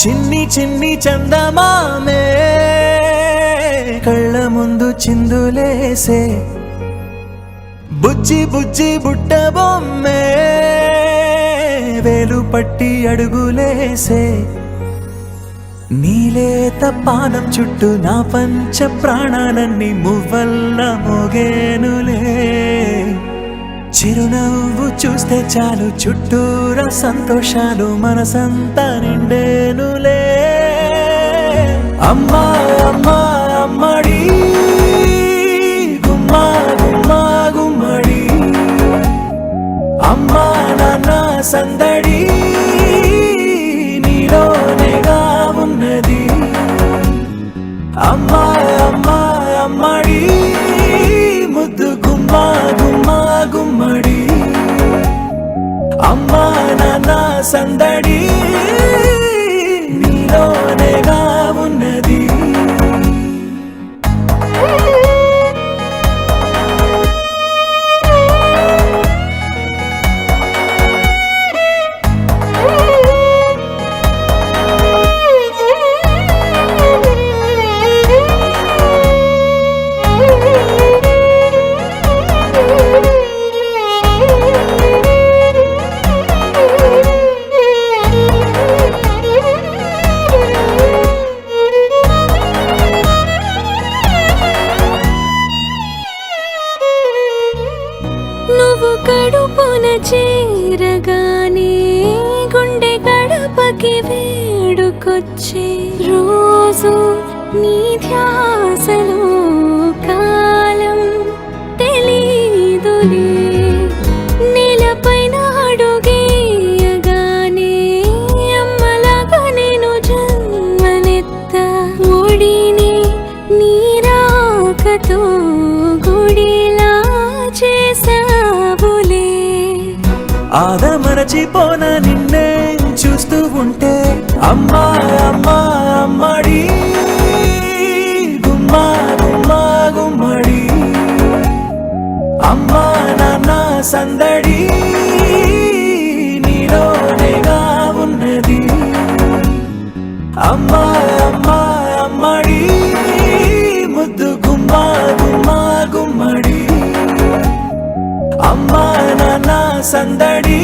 చిన్ని చిన్ని చందమామే కళ్ళ ముందు చిందులేసే బుజ్జి బుజ్జి బుట్ట బొమ్మే వేలు పట్టి అడుగులేసే నీలేత పానం చుట్టూ నా పంచ ప్రాణాలన్నీ మువ్వల్ల మోగేనులే చిరునవ్వు చూస్తే చాలు చుట్టూరా సంతోషాలు మనసంతా నిండేనులే అమ్మా అమ్మా అమ్మడి గుమ్మా గుమ్మా గుమ్మడి అమ్మా నాన్న సందడి నీలోనేగా ఉన్నది అమ్మా అమ్మా అమ్మడి ముద్దు గుమ్మా గుమ్మా గుమ్మడి అమ్మా నాన్న సందడి నీలోనేగా ఉన్నది నువ్వు కడుపున చేరగానే గుండె గడపకి వేడుకొచ్చే రోజు నీ ధ్యాసలో కాలం తెలీదులే నేలపైన అడుగేయగానే అమ్మలాగా నేను జన్మనెత్త ఒడిని నీ రాకతో గుడిలా చేసావులే ఆదమరచిపోన నిన్నే చూస్తూ ఉంటే అమ్మా అమ్మా అమ్మడి గుమ్మా గుమ్మా గుమ్మడి అమ్మా నాన్న సందడి నీలోనేగా ఉన్నది అమ్మా అమ్మా అమ్మడి ముద్దు గుమ్మా గుమ్మా గుమ్మడి అమ్మా నాన్న సందడి